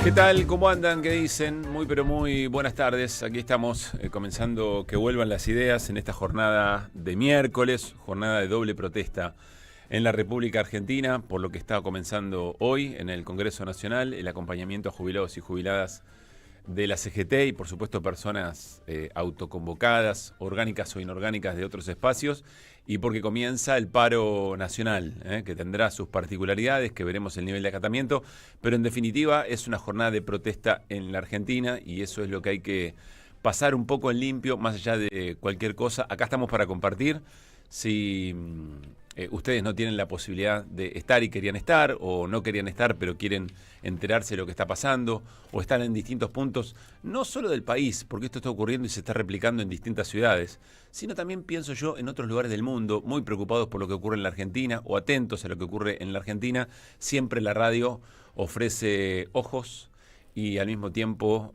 ¿Qué tal? ¿Cómo andan? ¿Qué dicen? Muy pero muy buenas tardes. Aquí estamos comenzando que vuelvan las ideas en esta jornada de miércoles, jornada de doble protesta en la República Argentina, por lo que está comenzando hoy en el Congreso Nacional, el acompañamiento a jubilados y jubiladas de la CGT y por supuesto personas autoconvocadas, orgánicas o inorgánicas de otros espacios, y porque comienza el paro nacional, que tendrá sus particularidades, que veremos el nivel de acatamiento, pero en definitiva es una jornada de protesta en la Argentina y eso es lo que hay que pasar un poco en limpio, más allá de cualquier cosa. Acá estamos para compartir. Si ustedes no tienen la posibilidad de estar y querían estar, o no querían estar pero quieren enterarse de lo que está pasando, o están en distintos puntos, no solo del país, porque esto está ocurriendo y se está replicando en distintas ciudades, sino también, pienso yo, en otros lugares del mundo, muy preocupados por lo que ocurre en la Argentina, o atentos a lo que ocurre en la Argentina, siempre la radio ofrece ojos y al mismo tiempo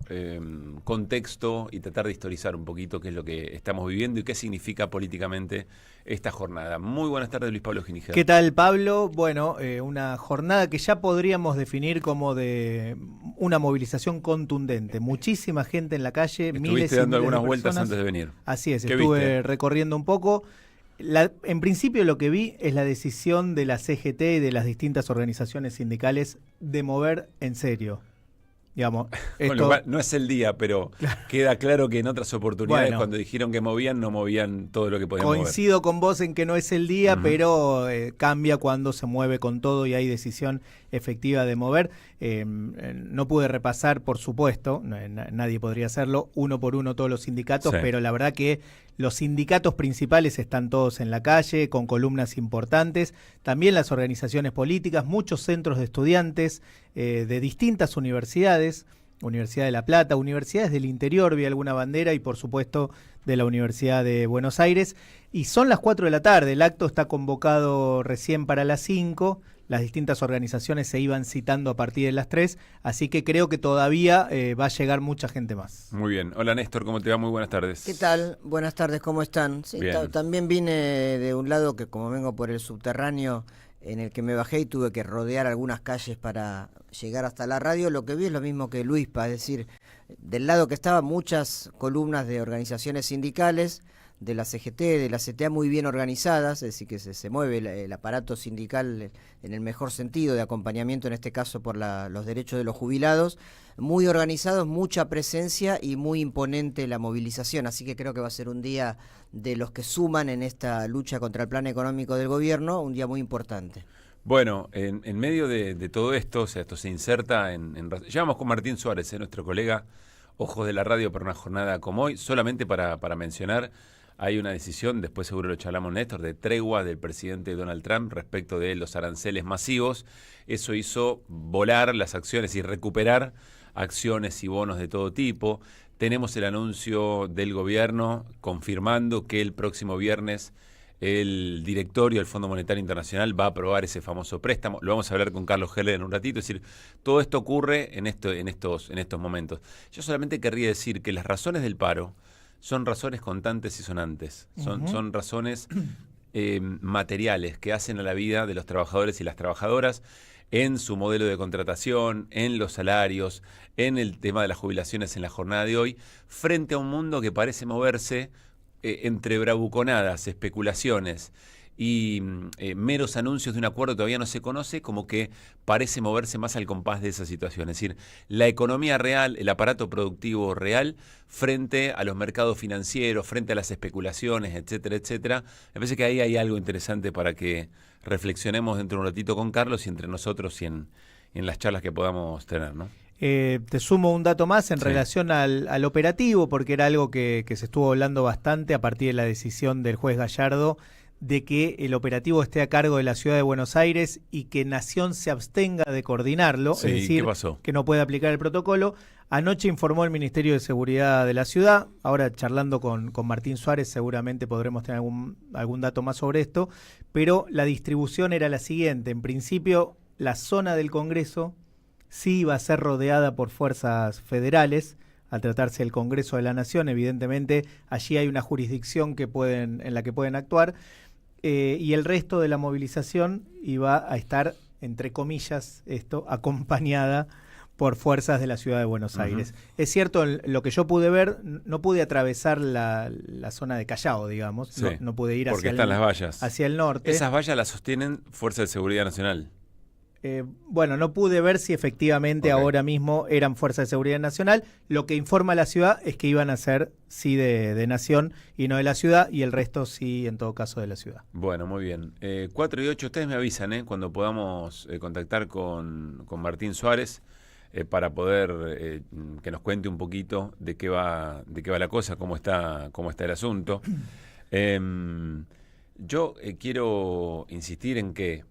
contexto y tratar de historizar un poquito qué es lo que estamos viviendo y qué significa políticamente esta jornada. Muy buenas tardes, Luis Pablo Giníger. ¿Qué tal, Pablo? Bueno, una jornada que ya podríamos definir como de una movilización contundente. Muchísima gente en la calle, Estuviste miles y dando miles algunas de vueltas personas. antes de venir. Así es, ¿Qué estuve viste? recorriendo un poco. En principio lo que vi es la decisión de la CGT y de las distintas organizaciones sindicales de mover en serio. Digamos, Con lo cual, no es el día, pero queda claro que en otras oportunidades, cuando dijeron que movían, no movían todo lo que podían mover. Coincido con vos en que no es el día, pero cambia cuando se mueve con todo y hay decisión efectiva de mover. No pude repasar, por supuesto, nadie podría hacerlo, uno por uno todos los sindicatos, Sí. pero la verdad que los sindicatos principales están todos en la calle, con columnas importantes, también las organizaciones políticas, muchos centros de estudiantes de distintas universidades, Universidad de La Plata, universidades del interior, vi alguna bandera, y por supuesto de la Universidad de Buenos Aires. Y son las 4 de la tarde, el acto está convocado recién para las 5, las distintas organizaciones se iban citando a partir de las 3, así que creo que todavía va a llegar mucha gente más. Muy bien. Hola Néstor, ¿cómo te va? Muy buenas tardes. ¿Qué tal? Buenas tardes, ¿cómo están? Sí, también vine de un lado que, como vengo por el subterráneo, en el que me bajé y tuve que rodear algunas calles para llegar hasta la radio. Lo que vi es lo mismo que Luispa, es decir, del lado que estaba muchas columnas de organizaciones sindicales, de la CGT, de la CTA, muy bien organizadas, es decir, que se mueve el aparato sindical en el mejor sentido, de acompañamiento en este caso por los derechos de los jubilados, muy organizados, mucha presencia y muy imponente la movilización, así que creo que va a ser un día de los que suman en esta lucha contra el plan económico del gobierno, un día muy importante. Bueno, en medio de todo esto, o sea, esto se inserta Llevamos con Martín Suárez, nuestro colega, ojos de la radio para una jornada como hoy, solamente para mencionar. Hay una decisión, después seguro lo charlamos, Néstor, de tregua del presidente Donald Trump respecto de los aranceles masivos. Eso hizo volar las acciones y recuperar acciones y bonos de todo tipo. Tenemos el anuncio del gobierno confirmando que el próximo viernes el directorio del Fondo Monetario Internacional va a aprobar ese famoso préstamo. Lo vamos a hablar con Carlos Heller en un ratito. Es decir, todo esto ocurre en estos momentos. Yo solamente querría decir que las razones del paro son razones contantes y sonantes, son razones materiales que hacen a la vida de los trabajadores y las trabajadoras en su modelo de contratación, en los salarios, en el tema de las jubilaciones en la jornada de hoy, frente a un mundo que parece moverse entre bravuconadas, especulaciones y meros anuncios de un acuerdo que todavía no se conoce, como que parece moverse más al compás de esa situación. Es decir, la economía real, el aparato productivo real, frente a los mercados financieros, frente a las especulaciones, etcétera, etcétera. Me parece que ahí hay algo interesante para que reflexionemos dentro de un ratito con Carlos y entre nosotros y en las charlas que podamos tener, ¿no? Te sumo un dato más en relación al operativo, porque era algo que se estuvo hablando bastante a partir de la decisión del juez Gallardo de que el operativo esté a cargo de la Ciudad de Buenos Aires y que Nación se abstenga de coordinarlo, Sí, es decir, ¿qué pasó? que no puede aplicar el protocolo. Anoche informó el Ministerio de Seguridad de la ciudad, ahora charlando con Martín Suárez seguramente podremos tener algún dato más sobre esto, pero la distribución era la siguiente: en principio la zona del Congreso sí iba a ser rodeada por fuerzas federales. Al tratarse del Congreso de la Nación, evidentemente allí hay una jurisdicción en la que pueden actuar, y el resto de la movilización iba a estar, entre comillas, acompañada por fuerzas de la ciudad de Buenos Aires. Es cierto, lo que yo pude ver, no pude atravesar la zona de Callao, digamos, Sí, no pude ir porque están las vallas. Hacia el norte. Esas vallas las sostienen Fuerzas de Seguridad Nacional. Bueno, no pude ver si efectivamente ahora mismo eran Fuerzas de Seguridad Nacional. Lo que informa la ciudad es que iban a ser sí de Nación y no de la ciudad, y el resto sí, en todo caso, de la ciudad. Bueno, muy bien. 4 y 8, ustedes me avisan cuando podamos contactar con Martín Suárez para poder que nos cuente un poquito de qué va la cosa, cómo está el asunto. Yo quiero insistir en que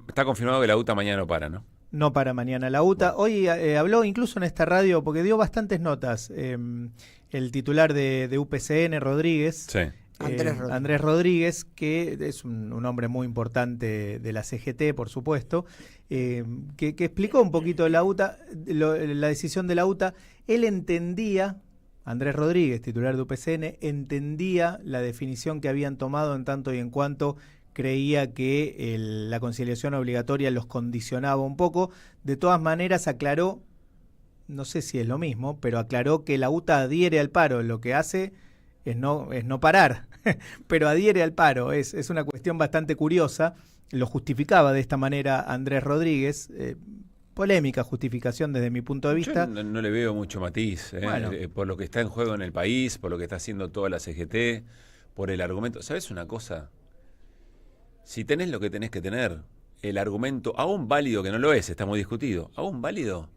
está confirmado que la UTA mañana no para, ¿no? No para mañana la UTA. Bueno. Hoy habló incluso en esta radio, porque dio bastantes notas, el titular de UPCN, Rodríguez. Sí. Andrés Rodríguez, que es un hombre muy importante de la CGT, por supuesto, que explicó un poquito la UTA, la decisión de la UTA. Él entendía, Andrés Rodríguez, titular de UPCN, entendía la definición que habían tomado en tanto y en cuanto creía que la conciliación obligatoria los condicionaba un poco. De todas maneras aclaró, no sé si es lo mismo, pero aclaró que la UTA adhiere al paro, lo que hace es no parar, pero adhiere al paro. Es una cuestión bastante curiosa. Lo justificaba de esta manera Andrés Rodríguez. Polémica justificación desde mi punto de vista. Yo no le veo mucho matiz, Bueno. por lo que está en juego en el país, por lo que está haciendo toda la CGT, por el argumento. ¿Sabes una cosa? Si tenés lo que tenés que tener, el argumento, aún válido, que no lo es, está muy discutido, aún válido,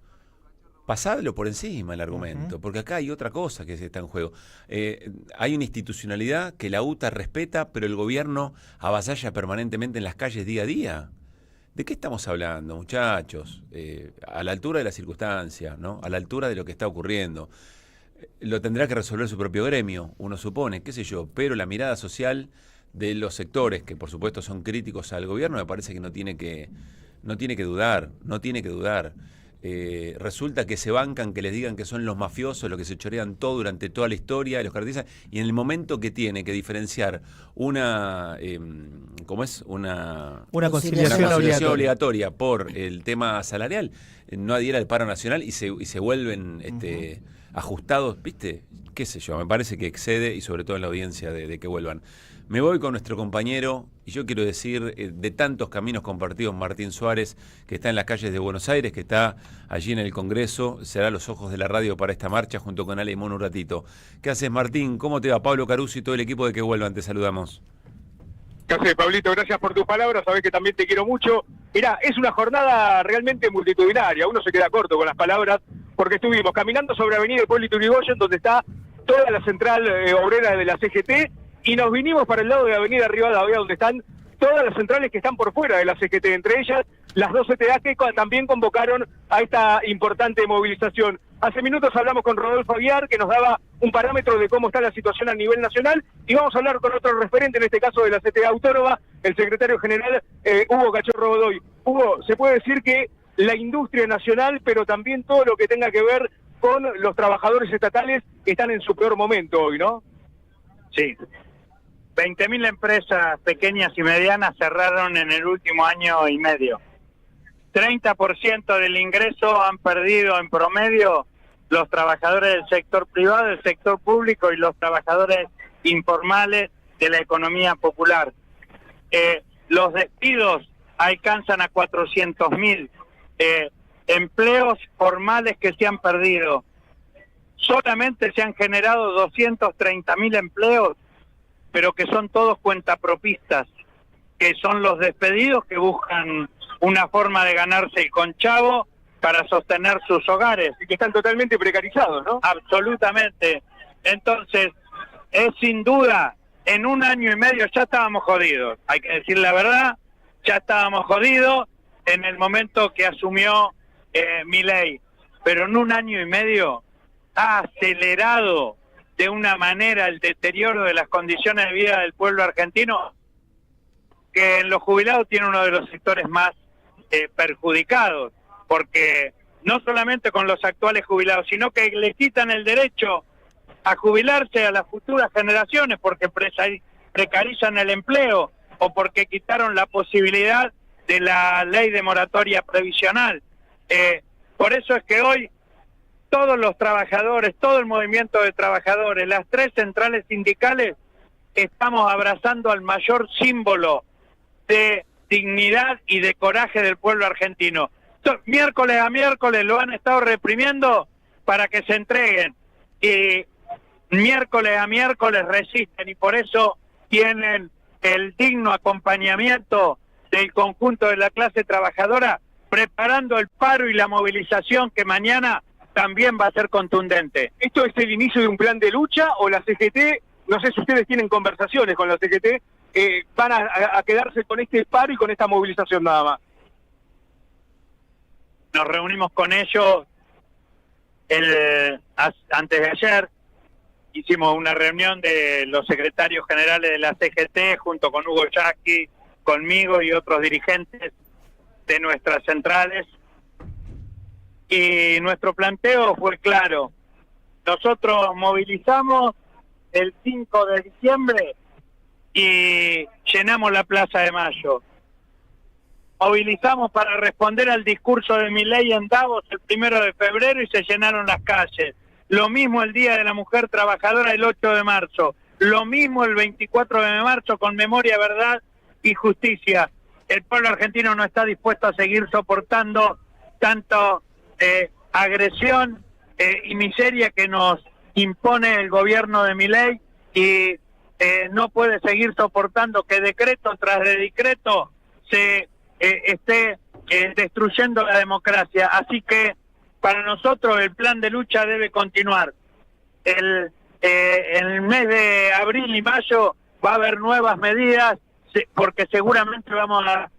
pasadlo por encima el argumento, porque acá hay otra cosa que está en juego. Hay una institucionalidad que la UTA respeta, pero el gobierno avasalla permanentemente en las calles día a día. ¿De qué estamos hablando, muchachos? A la altura de las circunstancias, ¿no? A la altura de lo que está ocurriendo. Lo tendrá que resolver su propio gremio, uno supone, qué sé yo, pero la mirada social de los sectores que por supuesto son críticos al gobierno me parece que no tiene que dudar. Resulta que se bancan que les digan que son los mafiosos los que se chorean todo durante toda la historia, los caracterizan, y en el momento que tiene que diferenciar una conciliación obligatoria por el tema salarial, no adhiera al paro nacional y se vuelven ajustados, ¿viste? Qué sé yo, me parece que excede, y sobre todo en la audiencia de que vuelvan. Me voy con nuestro compañero, y yo quiero decir, de tantos caminos compartidos, Martín Suárez, que está en las calles de Buenos Aires, que está allí en el Congreso, será los ojos de la radio para esta marcha, junto con Ale y Mono un ratito. ¿Qué haces, Martín? ¿Cómo te va? Pablo Caruso y todo el equipo de Que Vuelvan, te saludamos. ¿Qué haces, Pablito? Gracias por tus palabras, sabés que también te quiero mucho. Mirá, es una jornada realmente multitudinaria, uno se queda corto con las palabras, porque estuvimos caminando sobre Avenida Hipólito Yrigoyen, donde está toda la central obrera de la CGT, y nos vinimos para el lado de Avenida Rivadavia, donde están todas las centrales que están por fuera de la CGT, entre ellas las dos CTA que también convocaron a esta importante movilización. Hace minutos hablamos con Rodolfo Aguiar, que nos daba un parámetro de cómo está la situación a nivel nacional, y vamos a hablar con otro referente, en este caso de la CTA Autónoma, el secretario general Hugo Cachorro Godoy. Hugo, se puede decir que la industria nacional, pero también todo lo que tenga que ver con los trabajadores estatales que están en su peor momento hoy, ¿no? Sí. 20.000 empresas pequeñas y medianas cerraron en el último año y medio. 30% del ingreso han perdido en promedio los trabajadores del sector privado, del sector público y los trabajadores informales de la economía popular. Los despidos alcanzan a 400.000 empleos formales que se han perdido. Solamente se han generado 230.000 empleos, pero que son todos cuentapropistas, que son los despedidos que buscan una forma de ganarse el conchavo para sostener sus hogares. Y que están totalmente precarizados, ¿no? Absolutamente. Entonces, es sin duda, en un año y medio ya estábamos jodidos. Hay que decir la verdad, ya estábamos jodidos en el momento que asumió Milei. Pero en un año y medio ha acelerado de una manera el deterioro de las condiciones de vida del pueblo argentino, que en los jubilados tiene uno de los sectores más perjudicados, porque no solamente con los actuales jubilados, sino que le quitan el derecho a jubilarse a las futuras generaciones porque precarizan el empleo o porque quitaron la posibilidad de la ley de moratoria previsional. Por eso es que hoy todos los trabajadores, todo el movimiento de trabajadores, las 3 centrales sindicales, estamos abrazando al mayor símbolo de dignidad y de coraje del pueblo argentino. Miércoles a miércoles lo han estado reprimiendo para que se entreguen, y miércoles a miércoles resisten, y por eso tienen el digno acompañamiento del conjunto de la clase trabajadora, preparando el paro y la movilización que mañana también va a ser contundente. ¿Esto es el inicio de un plan de lucha o la CGT, no sé si ustedes tienen conversaciones con la CGT, van a quedarse con este paro y con esta movilización nada más? Nos reunimos con ellos antes de ayer, hicimos una reunión de los secretarios generales de la CGT junto con Hugo Yasky, conmigo y otros dirigentes de nuestras centrales, y nuestro planteo fue claro. Nosotros movilizamos el 5 de diciembre y llenamos la Plaza de Mayo. Movilizamos para responder al discurso de Milei en Davos el 1 de febrero y se llenaron las calles. Lo mismo el Día de la Mujer Trabajadora el 8 de marzo. Lo mismo el 24 de marzo con Memoria, Verdad y Justicia. El pueblo argentino no está dispuesto a seguir soportando tanto agresión y miseria que nos impone el gobierno de Milei, y no puede seguir soportando que decreto tras decreto se esté destruyendo la democracia. Así que para nosotros el plan de lucha debe continuar. En el mes de abril y mayo va a haber nuevas medidas, porque seguramente vamos a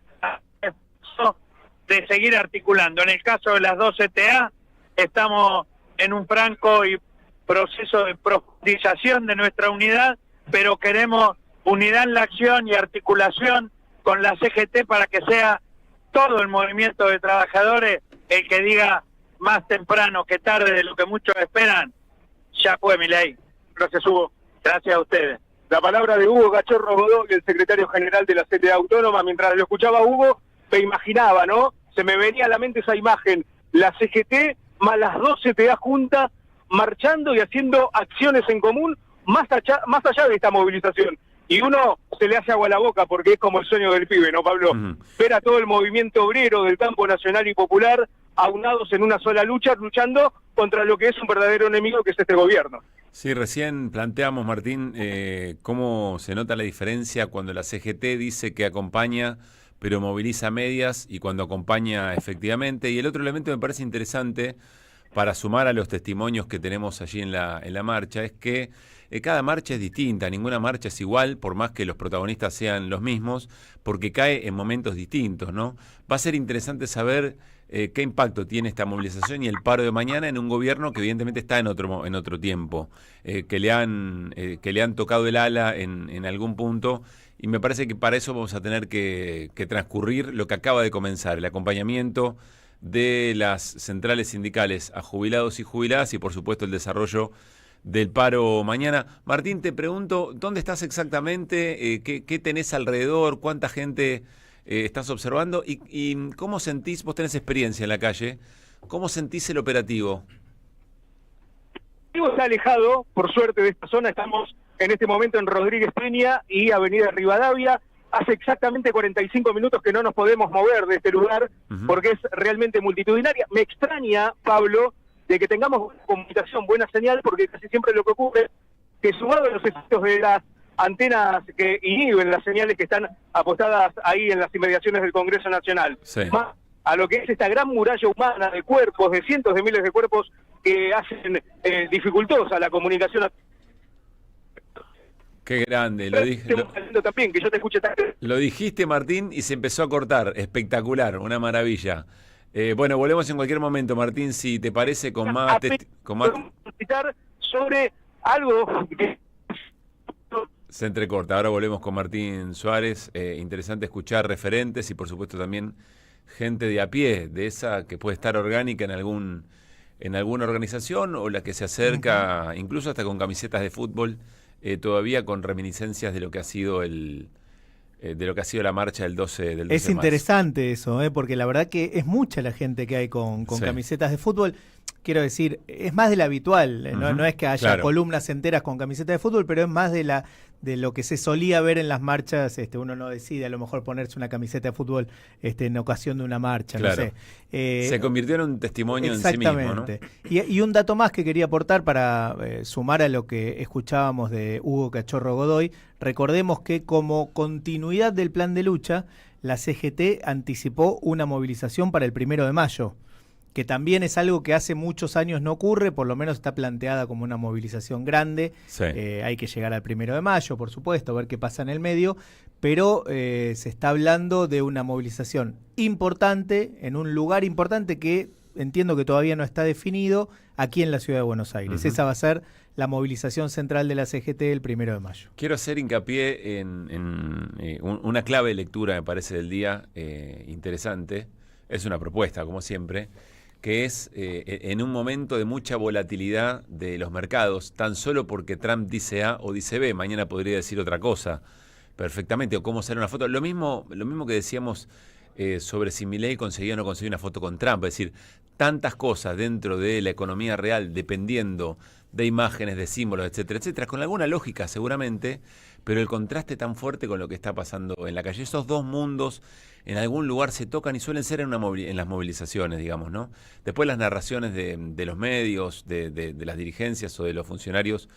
de seguir articulando. En el caso de las 2 CTA, estamos en un franco y proceso de profundización de nuestra unidad, pero queremos unidad en la acción y articulación con la CGT para que sea todo el movimiento de trabajadores el que diga más temprano que tarde de lo que muchos esperan: ya fue Milei. Gracias, Hugo. Gracias a ustedes. La palabra de Hugo Cachorro Godó, el secretario general de la CTA Autónoma. Mientras lo escuchaba Hugo, me imaginaba, ¿no? Se me venía a la mente esa imagen, la CGT más las 2 CTA juntas, marchando y haciendo acciones en común, más allá de esta movilización. Y uno se le hace agua a la boca porque es como el sueño del pibe, ¿no, Pablo? Ver a todo el movimiento obrero del campo nacional y popular aunados en una sola lucha, luchando contra lo que es un verdadero enemigo, que es este gobierno. Sí, recién planteamos, Martín, cómo se nota la diferencia cuando la CGT dice que acompaña, pero moviliza medias, y cuando acompaña efectivamente. Y el otro elemento que me parece interesante, para sumar a los testimonios que tenemos allí en la marcha, es que cada marcha es distinta, ninguna marcha es igual, por más que los protagonistas sean los mismos, porque cae en momentos distintos, ¿no? Va a ser interesante saber qué impacto tiene esta movilización y el paro de mañana en un gobierno que evidentemente está en otro tiempo, que le han tocado el ala en algún punto, y me parece que para eso vamos a tener que transcurrir lo que acaba de comenzar, el acompañamiento de las centrales sindicales a jubilados y jubiladas, y por supuesto el desarrollo del paro mañana. Martín, te pregunto, ¿dónde estás exactamente? ¿Qué tenés alrededor? ¿Cuánta gente estás observando? ¿Y cómo sentís, vos tenés experiencia en la calle, cómo sentís el operativo? Está alejado, por suerte, de esta zona. Estamos en este momento en Rodríguez Peña y Avenida Rivadavia. Hace exactamente 45 minutos que no nos podemos mover de este lugar, porque es realmente multitudinaria. Me extraña, Pablo, de que tengamos buena comunicación, buena señal, porque casi siempre lo que ocurre es que, sumado a los efectos de las antenas que inhiben las señales que están apostadas ahí en las inmediaciones del Congreso Nacional, sí, más a lo que es esta gran muralla humana de cuerpos, de cientos de miles de cuerpos que hacen dificultosa la comunicación. Qué grande, lo dije. También, que yo te escuche también. Lo dijiste, Martín, y se empezó a cortar. Espectacular, una maravilla. Bueno, volvemos en cualquier momento, Martín, si te parece, con más... sobre algo que... Se entrecorta. Ahora volvemos con Martín Suárez. Interesante escuchar referentes y, por supuesto, también gente de a pie, de esa que puede estar orgánica en alguna organización, o la que se acerca, incluso hasta con camisetas de fútbol, todavía con reminiscencias de lo que ha sido de lo que ha sido la marcha del 12 del 12 Es de marzo. interesante eso, porque la verdad que es mucha la gente que hay con Sí. camisetas de fútbol. Quiero decir, es más de la habitual, no es que haya Claro. columnas enteras con camisetas de fútbol, pero es más de lo que se solía ver en las marchas. Uno no decide a lo mejor ponerse una camiseta de fútbol en ocasión de una marcha, Claro. no sé. Se convirtió en un testimonio en sí mismo, ¿no? Exactamente. Y un dato más que quería aportar para sumar a lo que escuchábamos de Hugo Cachorro Godoy. Recordemos que como continuidad del plan de lucha, la CGT anticipó una movilización para el 1 de mayo, que también es algo que hace muchos años no ocurre, por lo menos está planteada como una movilización grande. Sí. Hay que llegar al 1 de mayo, por supuesto, ver qué pasa en el medio, pero se está hablando de una movilización importante, en un lugar importante que entiendo que todavía no está definido, aquí en la ciudad de Buenos Aires. Esa va a ser la movilización central de la CGT el 1 de mayo. Quiero hacer hincapié en una clave de lectura, me parece, del día interesante. Es una propuesta, como siempre, que es en un momento de mucha volatilidad de los mercados, tan solo porque Trump dice A o dice B, mañana podría decir otra cosa perfectamente, o cómo sale una foto. Lo mismo que decíamos sobre si Milei conseguía o no conseguía una foto con Trump, es decir, tantas cosas dentro de la economía real dependiendo de imágenes, de símbolos, etcétera, etcétera, con alguna lógica seguramente, pero el contraste tan fuerte con lo que está pasando en la calle. Esos dos mundos en algún lugar se tocan y suelen ser en las movilizaciones, digamos, ¿no? Después las narraciones de los medios, de las dirigencias o de los funcionarios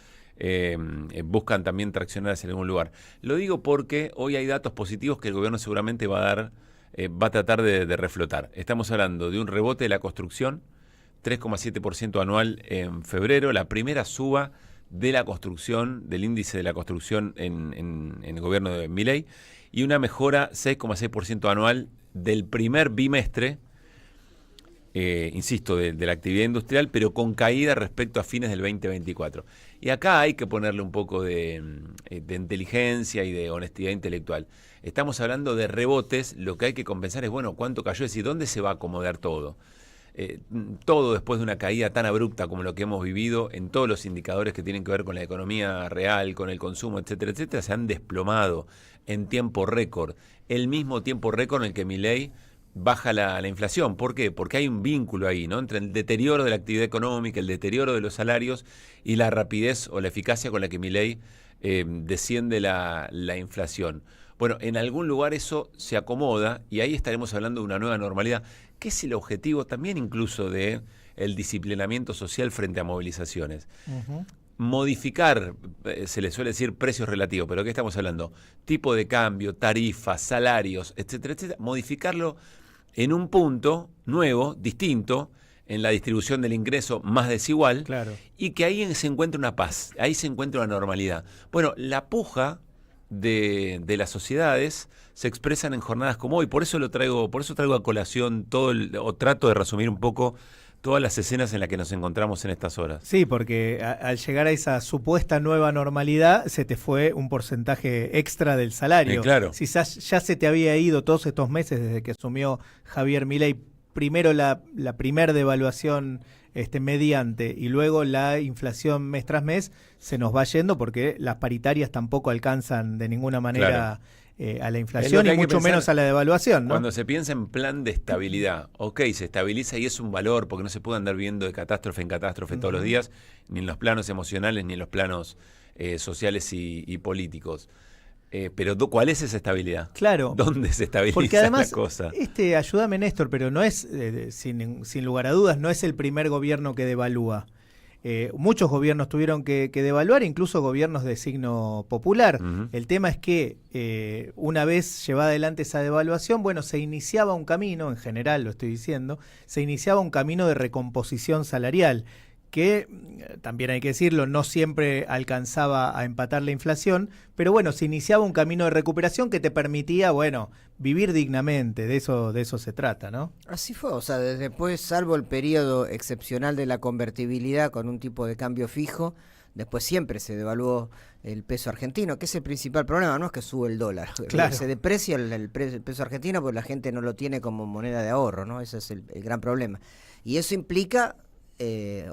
buscan también traccionar hacia algún lugar. Lo digo porque hoy hay datos positivos que el gobierno seguramente va a tratar de reflotar. Estamos hablando de un rebote de la construcción, 3,7% anual en febrero, la primera suba de la construcción, del índice de la construcción en el gobierno de Milei, y una mejora 6,6% anual del primer bimestre, insisto, de la actividad industrial, pero con caída respecto a fines del 2024. Y acá hay que ponerle un poco de inteligencia y de honestidad intelectual. Estamos hablando de rebotes, lo que hay que compensar es, bueno, cuánto cayó, es decir, ¿dónde se va a acomodar todo? Todo después de una caída tan abrupta como lo que hemos vivido en todos los indicadores que tienen que ver con la economía real, con el consumo, etcétera, etcétera, se han desplomado en tiempo récord, el mismo tiempo récord en el que Milei baja la inflación. ¿Por qué? Porque hay un vínculo ahí, ¿no?, entre el deterioro de la actividad económica, el deterioro de los salarios y la rapidez o la eficacia con la que Milei desciende la inflación. Bueno, en algún lugar eso se acomoda y ahí estaremos hablando de una nueva normalidad, que es el objetivo también incluso de el disciplinamiento social frente a movilizaciones. Modificar, se le suele decir precios relativos, pero ¿qué estamos hablando? Tipo de cambio, tarifas, salarios, etcétera, etcétera. Modificarlo en un punto nuevo, distinto, en la distribución del ingreso más desigual, Claro. y que ahí se encuentra una paz, ahí se encuentra una normalidad. Bueno, la puja de las sociedades se expresan en jornadas como hoy, por eso traigo a colación o trato de resumir un poco todas las escenas en las que nos encontramos en estas horas. Sí, porque al llegar a esa supuesta nueva normalidad se te fue un porcentaje extra del salario. Claro. Si ya se te había ido todos estos meses desde que asumió Javier Milei, primero la primer devaluación mediante y luego la inflación mes tras mes, se nos va yendo porque las paritarias tampoco alcanzan de ninguna manera a la inflación y mucho menos a la devaluación, ¿no? Cuando se piensa en plan de estabilidad, ok, se estabiliza y es un valor porque no se puede andar viendo de catástrofe en catástrofe todos los días, ni en los planos emocionales ni en los planos sociales y políticos. Pero ¿cuál es esa estabilidad? Claro. ¿Dónde se estabiliza porque además, la cosa? Ayúdame Néstor, pero no es, sin lugar a dudas, no es el primer gobierno que devalúa. Muchos gobiernos tuvieron que devaluar, incluso gobiernos de signo popular. El tema es que una vez llevada adelante esa devaluación, bueno, se iniciaba un camino, en general lo estoy diciendo, se iniciaba un camino de recomposición salarial, que también hay que decirlo, no siempre alcanzaba a empatar la inflación, pero bueno, se iniciaba un camino de recuperación que te permitía, bueno, vivir dignamente, de eso se trata, ¿no? Así fue, o sea, desde después, salvo el periodo excepcional de la convertibilidad con un tipo de cambio fijo, después siempre se devaluó el peso argentino, que es el principal problema, no es que sube el dólar, claro. Se deprecia el peso argentino porque la gente no lo tiene como moneda de ahorro, ¿no? Ese es el gran problema. Y eso implica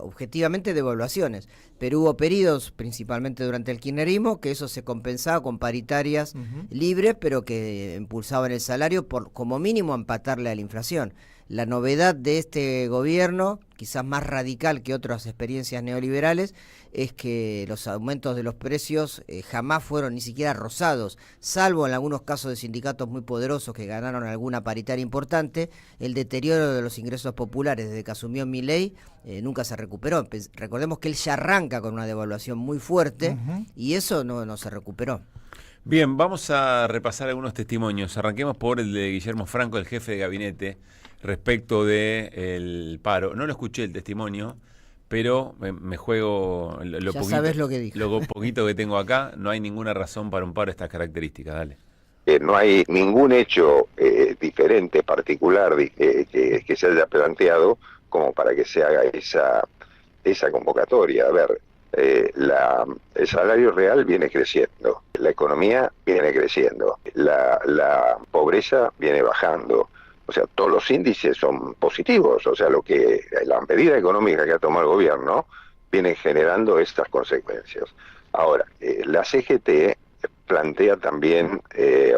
objetivamente devaluaciones. pero hubo periodos, principalmente durante el kirchnerismo, que eso se compensaba con paritarias libres, pero que impulsaban el salario por como mínimo empatarle a la inflación. La novedad de este gobierno, quizás más radical que otras experiencias neoliberales, es que los aumentos de los precios jamás fueron ni siquiera rozados, salvo en algunos casos de sindicatos muy poderosos que ganaron alguna paritaria importante. El deterioro de los ingresos populares desde que asumió Milei nunca se recuperó. Recordemos que él ya arranca con una devaluación muy fuerte y eso no se recuperó. Bien, vamos a repasar algunos testimonios. Arranquemos por el de Guillermo Franco, el jefe de gabinete, respecto del paro. No lo escuché el testimonio, pero me juego lo ya poquito, sabes lo que dijo. Lo poquito que tengo acá. No hay ninguna razón para un paro de estas características. Dale. No hay ningún hecho diferente, particular, que se haya planteado como para que se haga esa convocatoria. A ver, el salario real viene creciendo, la economía viene creciendo, la pobreza viene bajando. O sea, todos los índices son positivos. O sea, la medida económica que ha tomado el gobierno viene generando estas consecuencias. Ahora, la CGT plantea también,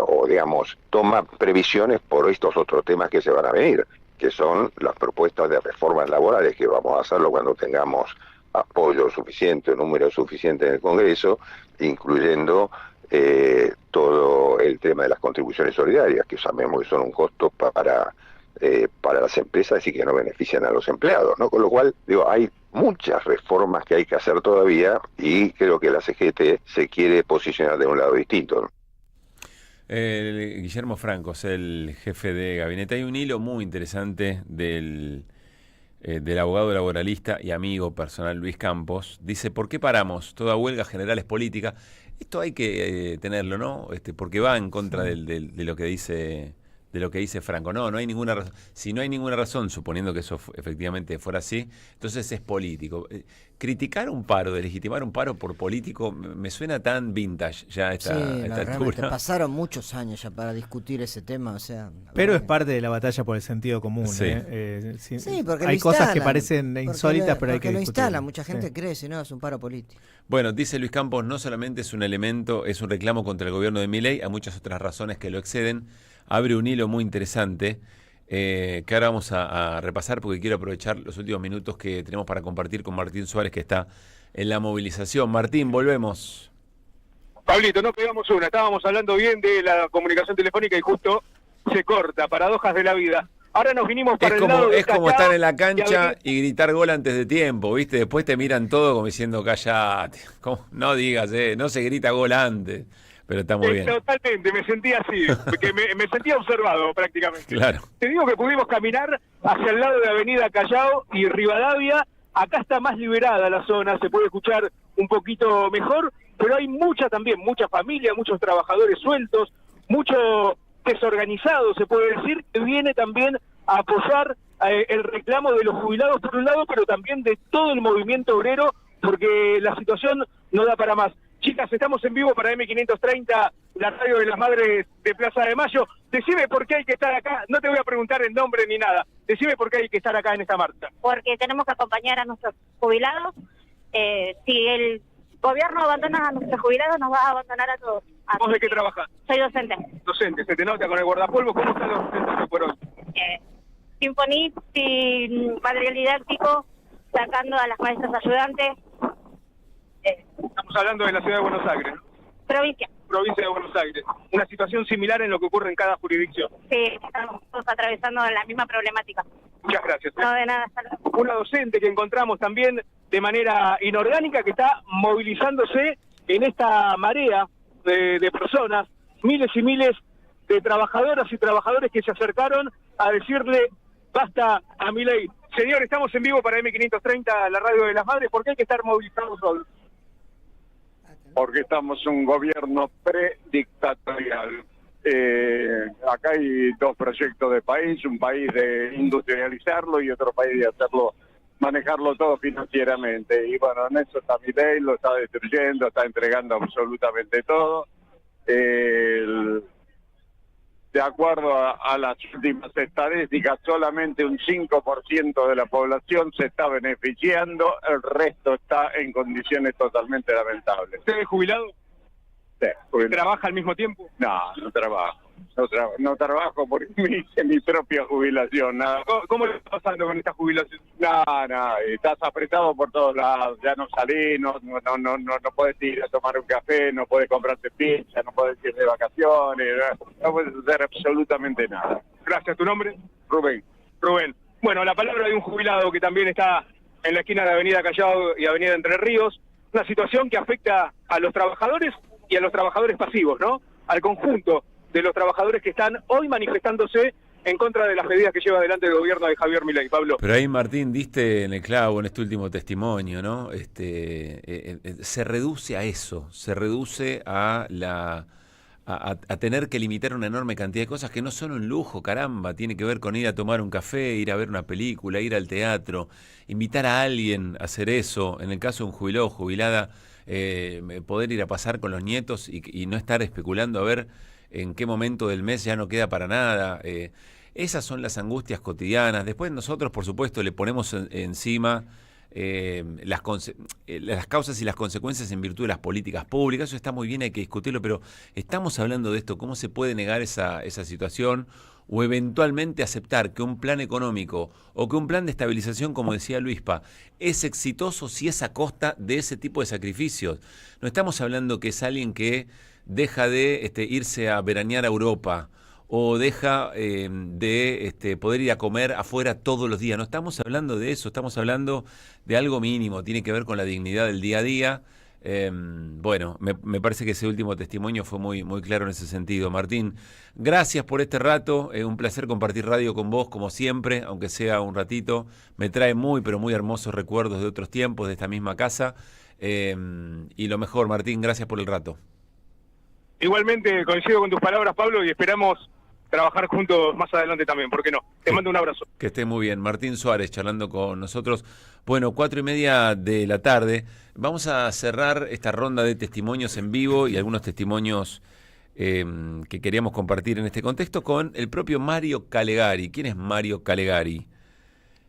o digamos, toma previsiones por estos otros temas que se van a venir, que son las propuestas de reformas laborales, que vamos a hacerlo cuando tengamos apoyo suficiente, número suficiente en el Congreso, incluyendo todo el tema de las contribuciones solidarias, que sabemos que son un costo para las empresas y que no benefician a los empleados, ¿no? Con lo cual, digo, hay muchas reformas que hay que hacer todavía y creo que la CGT se quiere posicionar de un lado distinto, ¿no? Guillermo Franco es el jefe de gabinete. Hay un hilo muy interesante del abogado laboralista y amigo personal Luis Campos. Dice: ¿por qué paramos? Toda huelga general es política. Esto hay que tenerlo, ¿no? Porque va en contra de lo que dice Franco. No hay ninguna razón. Si no hay ninguna razón, suponiendo que eso efectivamente fuera así, entonces es político. Criticar un paro, delegitimar un paro por político, me suena tan vintage ya a esta altura. Pasaron muchos años ya para discutir ese tema, o sea. Pero es parte de la batalla por el sentido común. Sí. Sí, porque hay cosas que parecen insólitas, pero hay que lo discutirlas. instala, mucha gente cree, si no, es un paro político. Bueno, dice Luis Campos, no solamente es un elemento, es un reclamo contra el gobierno de Milei, hay muchas otras razones que lo exceden. Abre un hilo muy interesante que ahora vamos a repasar, porque quiero aprovechar los últimos minutos que tenemos para compartir con Martín Suárez, que está en la movilización. Martín, volvemos. Pablito, no pegamos una. Estábamos hablando bien de la comunicación telefónica y justo se corta. Paradojas de la vida. Ahora nos vinimos para el lado de Es como estar en la cancha y gritar gol antes de tiempo, ¿viste? Después te miran todo como diciendo, callate. No digas, no se grita gol antes. Pero está muy bien. Totalmente, me sentía así, porque me sentía observado prácticamente. Claro. Te digo que pudimos caminar hacia el lado de Avenida Callao y Rivadavia. Acá está más liberada la zona, se puede escuchar un poquito mejor, pero hay mucha familia, muchos trabajadores sueltos, mucho desorganizado, se puede decir, que viene también a apoyar el reclamo de los jubilados por un lado, pero también de todo el movimiento obrero, porque la situación no da para más. Chicas, estamos en vivo para M530, la radio de las Madres de Plaza de Mayo. Decime por qué hay que estar acá, no te voy a preguntar el nombre ni nada, decime por qué hay que estar acá en esta marcha. Porque tenemos que acompañar a nuestros jubilados. Si el gobierno abandona a nuestros jubilados, nos va a abandonar a todos. ¿Vos de qué trabajás? Soy docente. Docente, se te nota con el guardapolvo. ¿Cómo están los docentes por hoy? Sin FONIT, sin material didáctico, sacando a las maestras ayudantes. Estamos hablando de la ciudad de Buenos Aires, ¿no? Provincia de Buenos Aires. Una situación similar en lo que ocurre en cada jurisdicción. Sí, estamos todos atravesando la misma problemática. Muchas gracias. No, de nada, hasta luego. Una docente que encontramos también de manera inorgánica que está movilizándose en esta marea de personas, miles y miles de trabajadoras y trabajadores que se acercaron a decirle basta a Milei. Señor, estamos en vivo para M530, la radio de las Madres. ¿Por qué hay que estar movilizados hoy? Porque estamos en un gobierno predictatorial. Acá hay dos proyectos de país, un país de industrializarlo y otro país de hacerlo, manejarlo todo financieramente. Y bueno, en eso está Milei, lo está destruyendo, está entregando absolutamente todo. de acuerdo a las últimas estadísticas, solamente un 5% de la población se está beneficiando, el resto está en condiciones totalmente lamentables. ¿Usted es jubilado? Sí, jubilado. ¿Trabaja al mismo tiempo? No trabajo. No trabajo porque me hice mi propia jubilación. Nada. ¿Cómo le está pasando con esta jubilación? No, estás apretado por todos lados, ya no salís, no puedes ir a tomar un café, no puedes comprarte pizza, no puedes ir de vacaciones, no puedes hacer absolutamente nada. Gracias, ¿tu nombre? Rubén. Rubén. Bueno, la palabra de un jubilado que también está en la esquina de Avenida Callao y Avenida Entre Ríos, una situación que afecta a los trabajadores y a los trabajadores pasivos, ¿no? Al conjunto de los trabajadores que están hoy manifestándose en contra de las medidas que lleva adelante el gobierno de Javier Milei. Pablo. Pero ahí, Martín, diste en el clavo en este último testimonio, ¿no? Se reduce a eso, se reduce a tener que limitar una enorme cantidad de cosas que no son un lujo, caramba, tiene que ver con ir a tomar un café, ir a ver una película, ir al teatro, invitar a alguien a hacer eso, en el caso de un jubilado o jubilada, poder ir a pasar con los nietos y no estar especulando a ver en qué momento del mes ya no queda para nada. Esas son las angustias cotidianas. Después nosotros, por supuesto, le ponemos encima las causas y las consecuencias en virtud de las políticas públicas. Eso está muy bien, hay que discutirlo, pero estamos hablando de esto, ¿cómo se puede negar esa situación? O eventualmente aceptar que un plan económico o que un plan de estabilización, como decía Luispa, es exitoso si es a costa de ese tipo de sacrificios. No estamos hablando que es alguien que deja de irse a veranear a Europa o deja de poder ir a comer afuera todos los días. No estamos hablando de eso, estamos hablando de algo mínimo, tiene que ver con la dignidad del día a día. Bueno, me parece que ese último testimonio fue muy, muy claro en ese sentido. Martín, gracias por este rato, un placer compartir radio con vos como siempre, aunque sea un ratito. Me trae muy, pero muy hermosos recuerdos de otros tiempos, de esta misma casa. Y lo mejor, Martín, gracias por el rato. Igualmente coincido con tus palabras, Pablo, y esperamos trabajar juntos más adelante también, ¿por qué no? Te mando un abrazo. Que esté muy bien. Martín Suárez charlando con nosotros. Bueno, 4:30 de la tarde. Vamos a cerrar esta ronda de testimonios en vivo y algunos testimonios que queríamos compartir en este contexto con el propio Mario Calegari. ¿Quién es Mario Calegari?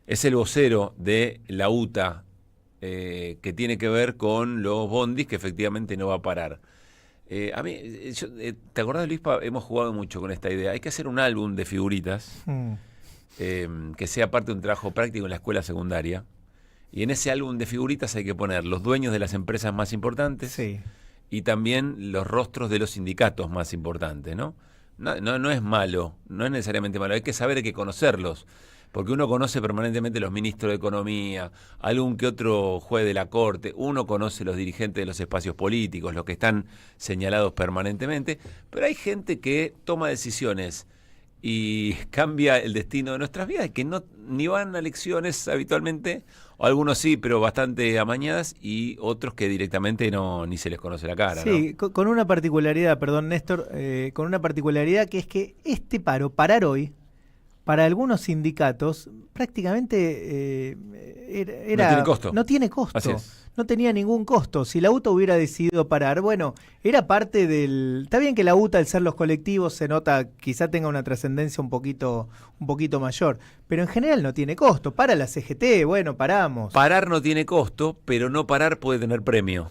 Es el vocero de la UTA, que tiene que ver con los bondis, que efectivamente no va a parar. A mí, ¿te acordás, Luispa? Hemos jugado mucho con esta idea. Hay que hacer un álbum de figuritas que sea parte de un trabajo práctico en la escuela secundaria. Y en ese álbum de figuritas hay que poner los dueños de las empresas más importantes y también los rostros de los sindicatos más importantes, ¿no? No es malo, no es necesariamente malo. Hay que saber, hay que conocerlos. Porque uno conoce permanentemente los ministros de Economía, algún que otro juez de la Corte, uno conoce los dirigentes de los espacios políticos, los que están señalados permanentemente, pero hay gente que toma decisiones y cambia el destino de nuestras vidas, que ni van a elecciones habitualmente, o algunos sí, pero bastante amañadas, y otros que directamente ni se les conoce la cara. Sí, ¿no? Con una particularidad, perdón Néstor, con una particularidad que es que parar hoy, para algunos sindicatos, prácticamente no tiene costo. Así es. No tenía ningún costo. Si la UTA hubiera decidido parar, bueno, era parte del... Está bien que la UTA, al ser los colectivos, se nota, quizá tenga una trascendencia un poquito mayor, pero en general no tiene costo. Para la CGT, bueno, paramos. Parar no tiene costo, pero no parar puede tener premio.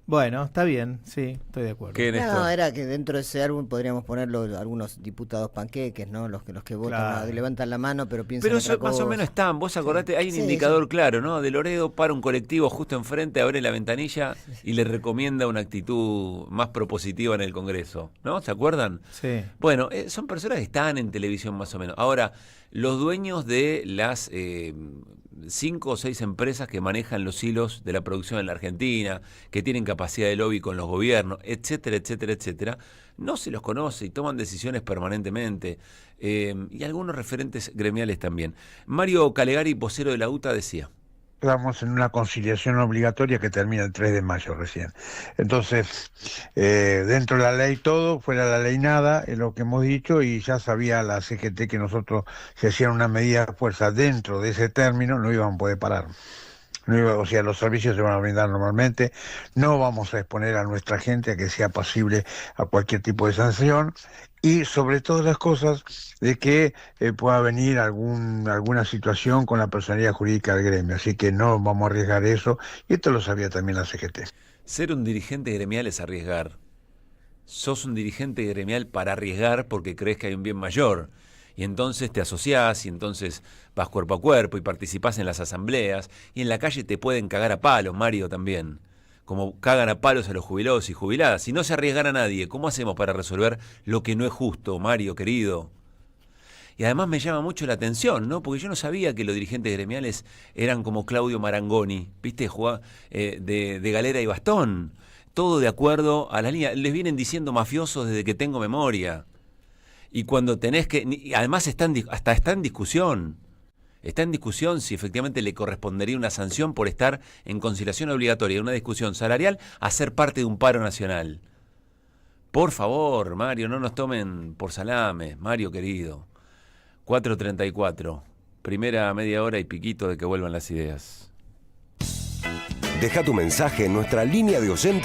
Bueno, está bien, sí, estoy de acuerdo. No, era que dentro de ese álbum podríamos ponerlo algunos diputados panqueques, ¿no? Los que votan, claro, levantan la mano, pero piensan Pero eso más o menos están, vos acordate, hay un indicador claro, ¿no? De Loredo para un colectivo justo enfrente, abre la ventanilla y le recomienda una actitud más propositiva en el Congreso, ¿no? ¿Se acuerdan? Sí. Bueno, son personas que están en televisión más o menos. Ahora, los dueños de las 5 o 6 empresas que manejan los hilos de la producción en la Argentina, que tienen capacidad de lobby con los gobiernos, etcétera, etcétera, etcétera, no se los conoce y toman decisiones permanentemente. Y algunos referentes gremiales también. Mario Calegari, vocero de la UTA, decía: estamos en una conciliación obligatoria que termina el 3 de mayo recién. Entonces, dentro de la ley todo, fuera de la ley nada, es lo que hemos dicho, y ya sabía la CGT que nosotros, si hacían una medida de fuerza dentro de ese término, no iban a poder parar. o sea, los servicios se van a brindar normalmente, no vamos a exponer a nuestra gente a que sea pasible a cualquier tipo de sanción, y sobre todas las cosas de que pueda venir alguna situación con la personalidad jurídica del gremio, así que no vamos a arriesgar eso, y esto lo sabía también la CGT. Ser un dirigente gremial es arriesgar. Sos un dirigente gremial para arriesgar porque crees que hay un bien mayor. Y entonces te asociás, y entonces vas cuerpo a cuerpo y participás en las asambleas, y en la calle te pueden cagar a palos, Mario, también. Como cagan a palos a los jubilados y jubiladas. Si no se arriesgara a nadie, ¿cómo hacemos para resolver lo que no es justo, Mario, querido? Y además me llama mucho la atención, ¿no? Porque yo no sabía que los dirigentes gremiales eran como Claudio Marangoni, ¿viste? De galera y bastón. Todo de acuerdo a la línea. Les vienen diciendo mafiosos desde que tengo memoria. Y cuando tenés que... Además está en discusión. Está en discusión si efectivamente le correspondería una sanción por estar en conciliación obligatoria, una discusión salarial, a ser parte de un paro nacional. Por favor, Mario, no nos tomen por salame, Mario querido. 4:34. Primera media hora y piquito de que vuelvan las ideas. Deja tu mensaje en nuestra línea de oyentes.